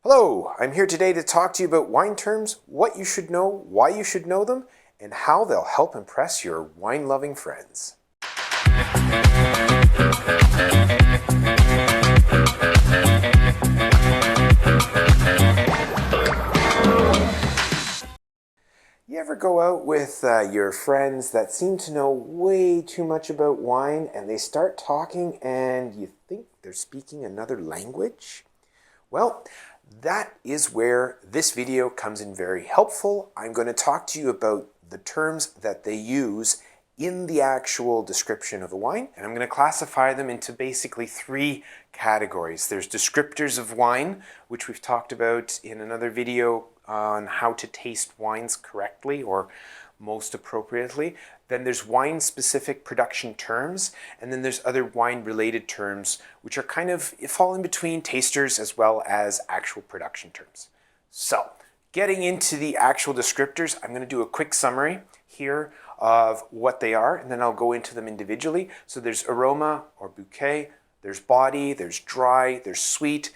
Hello, I'm here today to talk to you about wine terms, what you should know, why you should know them, and how they'll help impress your wine-loving friends. You ever go out with your friends that seem to know way too much about wine and they start talking and you think they're speaking another language? Well, that is where this video comes in very helpful. I'm going to talk to you about the terms that they use in the actual description of the wine, and I'm going to classify them into basically three categories. There's descriptors of wine, which we've talked about in another video on how to taste wines correctly or most appropriately. Then there's wine-specific production terms, and then there's other wine-related terms, which are kind of fall in between tasters as well as actual production terms. So, getting into the actual descriptors, I'm going to do a quick summary here of what they are, and then I'll go into them individually. So there's aroma or bouquet, there's body, there's dry, there's sweet,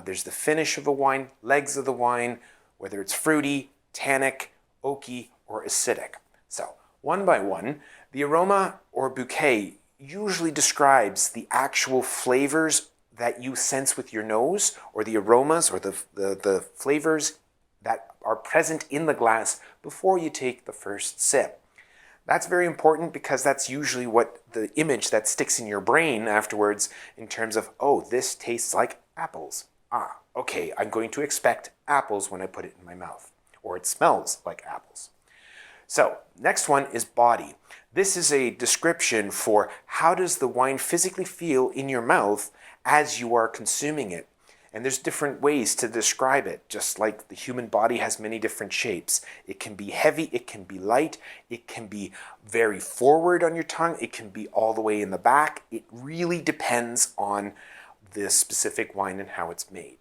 there's the finish of the wine, legs of the wine, whether it's fruity, tannic, oaky, or acidic. So, one by one, the aroma or bouquet usually describes the actual flavors that you sense with your nose, or the aromas or the flavors that are present in the glass before you take the first sip. That's very important because that's usually what the image that sticks in your brain afterwards in terms of, oh, this tastes like apples. Ah, okay, I'm going to expect apples when I put it in my mouth, or it smells like apples. So, next one is body. This is a description for how does the wine physically feel in your mouth as you are consuming it. And there's different ways to describe it, just like the human body has many different shapes. It can be heavy, it can be light, it can be very forward on your tongue, it can be all the way in the back. It really depends on the specific wine and how it's made.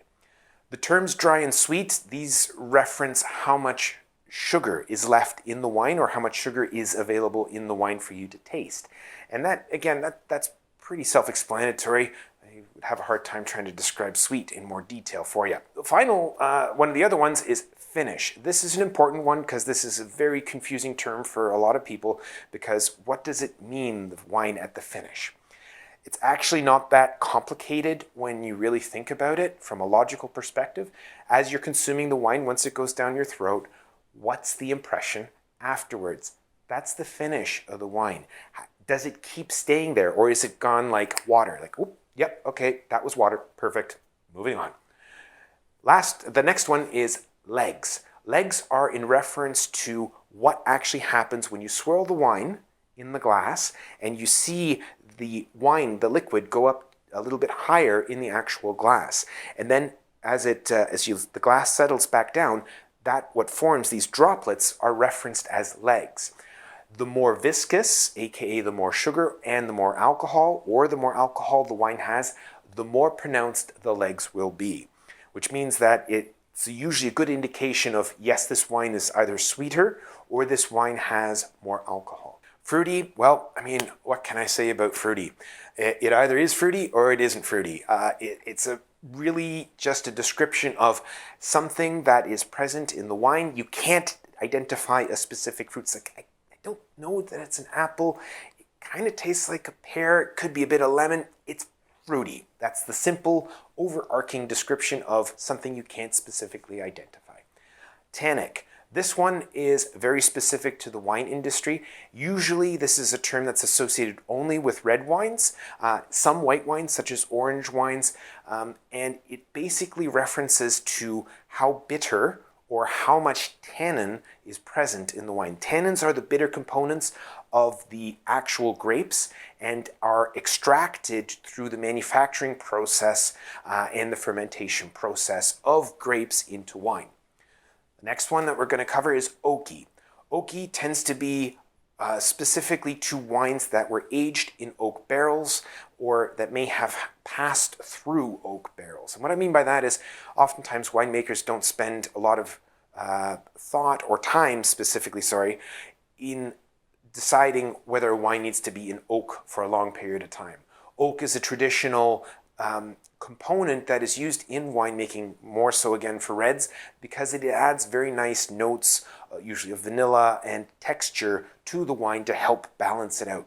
The terms dry and sweet, these reference how much sugar is left in the wine or how much sugar is available in the wine for you to taste. And that, again, that's pretty self-explanatory. I would have a hard time trying to describe sweet in more detail for you. The final, one of the other ones is finish. This is an important one because this is a very confusing term for a lot of people, because what does it mean, the wine at the finish? It's actually not that complicated when you really think about it from a logical perspective. As you're consuming the wine, once it goes down your throat, what's the impression afterwards? That's the finish of the wine. Does it keep staying there, or is it gone like water? Like, oh, yep, okay, that was water, perfect, moving on. The next one is legs. Legs are in reference to what actually happens when you swirl the wine in the glass and you see the wine, the liquid, go up a little bit higher in the actual glass. And then as the glass settles back down, what forms these droplets are referenced as legs. The more viscous, aka the more sugar and the more alcohol, or the more alcohol the wine has, the more pronounced the legs will be. Which means that it's usually a good indication of, yes, this wine is either sweeter or this wine has more alcohol. Fruity, well, I mean, what can I say about fruity? It either is fruity or it isn't fruity. It's really just a description of something that is present in the wine. You can't identify a specific fruit. It's like, I don't know that it's an apple. It kind of tastes like a pear. It could be a bit of lemon. It's fruity. That's the simple, overarching description of something you can't specifically identify. Tannic. This one is very specific to the wine industry. Usually this is a term that's associated only with red wines, some white wines such as orange wines, and it basically references to how bitter or how much tannin is present in the wine. Tannins are the bitter components of the actual grapes and are extracted through the manufacturing process and the fermentation process of grapes into wine. The next one that we're going to cover is oaky. Oaky tends to be specifically to wines that were aged in oak barrels or that may have passed through oak barrels. And what I mean by that is oftentimes winemakers don't spend a lot of thought or time specifically, in deciding whether a wine needs to be in oak for a long period of time. Oak is a traditional component that is used in winemaking, more so again for reds, because it adds very nice notes, usually of vanilla and texture to the wine to help balance it out.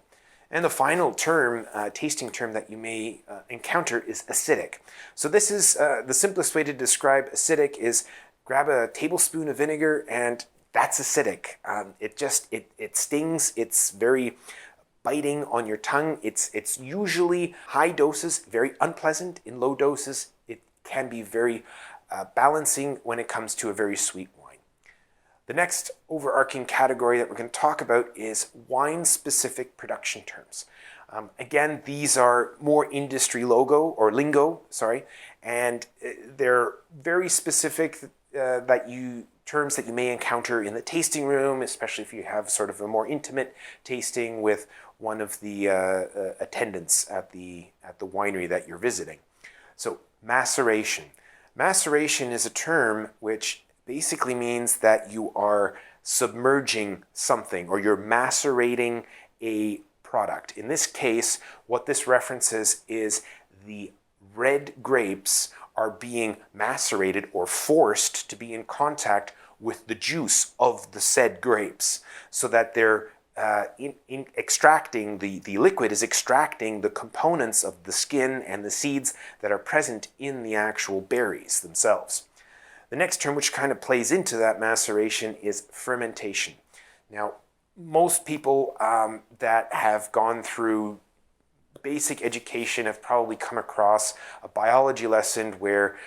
And the final term, tasting term that you may encounter is acidic. So this is the simplest way to describe acidic is grab a tablespoon of vinegar and that's acidic. It stings. It's very biting on your tongue. It's usually high doses, very unpleasant. In low doses, it can be very balancing when it comes to a very sweet wine. The next overarching category that we're going to talk about is wine-specific production terms. Again, these are more industry lingo, and they're very specific terms that you may encounter in the tasting room, especially if you have sort of a more intimate tasting with one of the attendants at the winery that you're visiting. So maceration. Maceration is a term which basically means that you are submerging something or you're macerating a product. In this case, what this references is the red grapes are being macerated or forced to be in contact with the juice of the said grapes so that they're extracting, the liquid is extracting the components of the skin and the seeds that are present in the actual berries themselves. The next term, which kind of plays into that maceration, is fermentation. Now, most people that have gone through basic education have probably come across a biology lesson where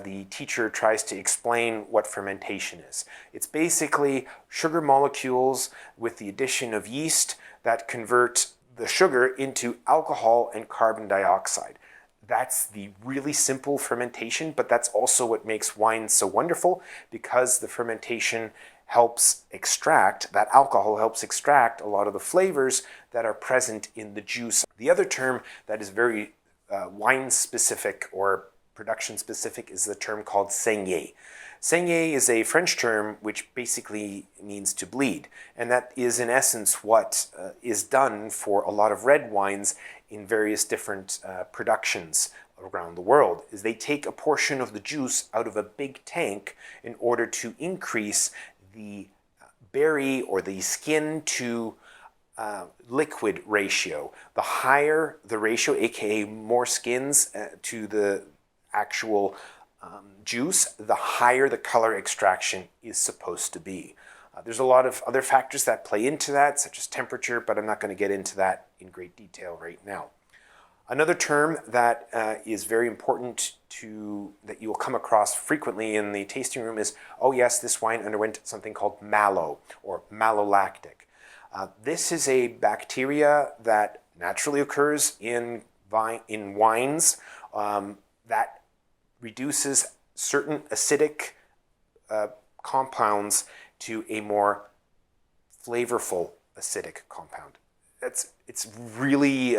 the teacher tries to explain what fermentation is. It's basically sugar molecules with the addition of yeast that convert the sugar into alcohol and carbon dioxide. That's the really simple fermentation, but that's also what makes wine so wonderful, because the fermentation helps extract, that alcohol helps extract a lot of the flavors that are present in the juice. The other term that is very wine-specific or production-specific is the term called saignée. Saignée is a French term which basically means to bleed, and that is in essence what is done for a lot of red wines in various different productions around the world, is they take a portion of the juice out of a big tank in order to increase the berry or the skin to liquid ratio. The higher the ratio, aka more skins to the actual juice, the higher the color extraction is supposed to be. There's a lot of other factors that play into that, such as temperature, but I'm not going to get into that in great detail right now. Another term that is very important that you will come across frequently in the tasting room is, oh yes, this wine underwent something called malo or malolactic. This is a bacteria that naturally occurs in wines that reduces certain acidic compounds to a more flavorful acidic compound. It's really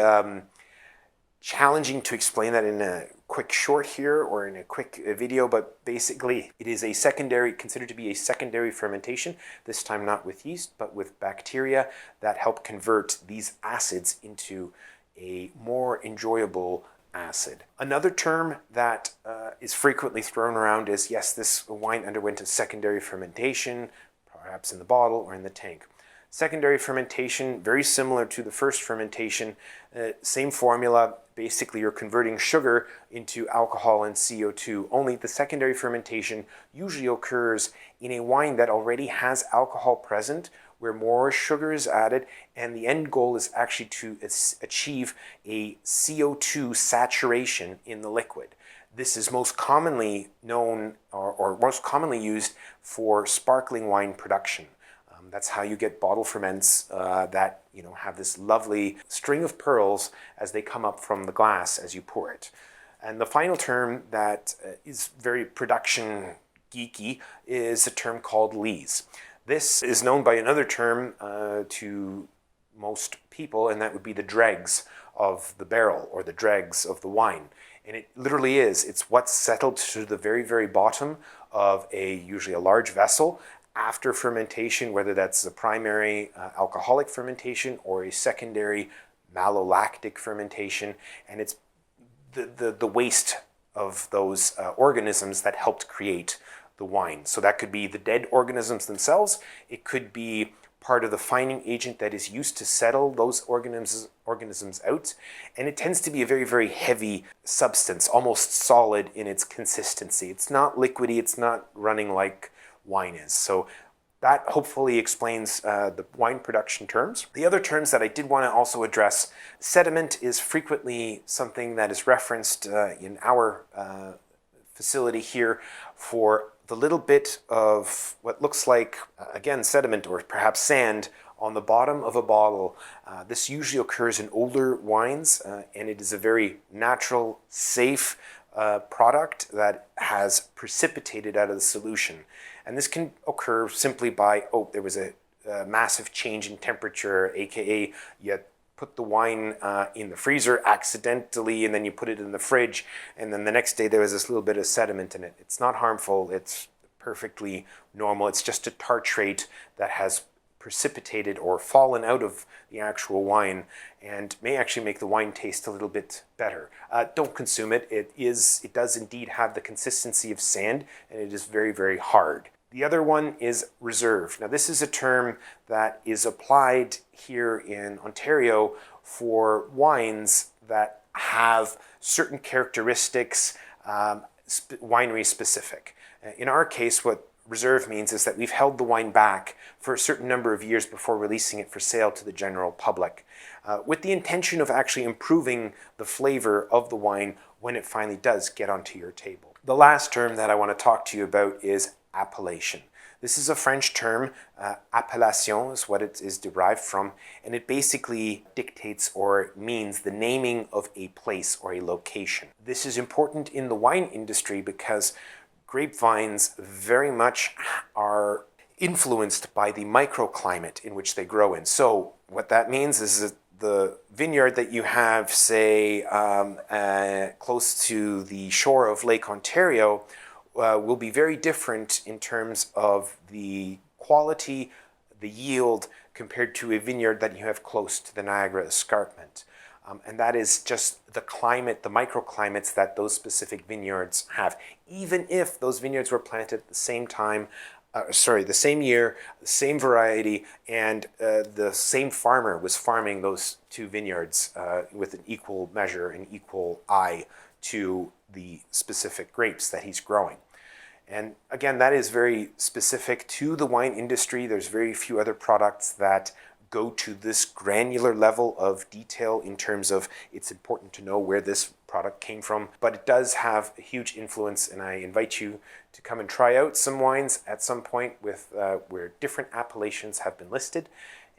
challenging to explain that in a quick short here or in a quick video, but basically it is considered to be a secondary fermentation, this time not with yeast, but with bacteria that help convert these acids into a more enjoyable acid. Another term that is frequently thrown around is, yes, this wine underwent a secondary fermentation, perhaps in the bottle or in the tank. Secondary fermentation, very similar to the first fermentation, same formula. Basically, you're converting sugar into alcohol and CO2. Only the secondary fermentation usually occurs in a wine that already has alcohol present, where more sugar is added, and the end goal is actually to achieve a CO2 saturation in the liquid. This is most commonly known or most commonly used for sparkling wine production. That's how you get bottle ferments that have this lovely string of pearls as they come up from the glass as you pour it. And the final term that is very production geeky is a term called lees. This is known by another term to most people, and that would be the dregs of the barrel or the dregs of the wine. And it literally is. It's what's settled to the very, very bottom of usually a large vessel after fermentation, whether that's a primary alcoholic fermentation or a secondary malolactic fermentation. And it's the waste of those organisms that helped create the wine. So that could be the dead organisms themselves. It could be part of the fining agent that is used to settle those organisms out. And it tends to be a very, very heavy substance, almost solid in its consistency. It's not liquidy, it's not running like wine is. So that hopefully explains the wine production terms. The other terms that I did want to also address, sediment is frequently something that is referenced in our facility here for the little bit of what looks like, again, sediment or perhaps sand on the bottom of a bottle. This usually occurs in older wines, and it is a very natural, safe product that has precipitated out of the solution. And this can occur simply by, there was a massive change in temperature, aka you put the wine in the freezer accidentally, and then you put it in the fridge, and then the next day there was this little bit of sediment in it. It's not harmful, it's perfectly normal. It's just a tartrate that has precipitated or fallen out of the actual wine and may actually make the wine taste a little bit better. Don't consume it. It does indeed have the consistency of sand, and it is very, very hard. The other one is reserve. Now, this is a term that is applied here in Ontario for wines that have certain characteristics, winery specific. In our case, what reserve means is that we've held the wine back for a certain number of years before releasing it for sale to the general public, with the intention of actually improving the flavor of the wine when it finally does get onto your table. The last term that I want to talk to you about is appellation. This is a French term. Appellation is what it is derived from, and it basically dictates or means the naming of a place or a location. This is important in the wine industry because grapevines very much are influenced by the microclimate in which they grow in. So what that means is that the vineyard that you have, say, close to the shore of Lake Ontario will be very different in terms of the quality, the yield, compared to a vineyard that you have close to the Niagara escarpment. And that is just the climate, the microclimates that those specific vineyards have. Even if those vineyards were planted at the same time, the same year, the same variety, and the same farmer was farming those two vineyards with an equal measure, an equal eye to the specific grapes that he's growing. And again, that is very specific to the wine industry. There's very few other products that go to this granular level of detail in terms of it's important to know where this product came from, but it does have a huge influence, and I invite you to come and try out some wines at some point with where different appellations have been listed.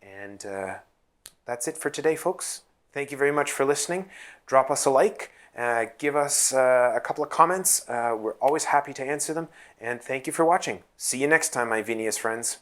And that's it for today, folks. Thank you very much for listening. Drop us a like, give us a couple of comments. We're always happy to answer them, and thank you for watching. See you next time, my vinous friends.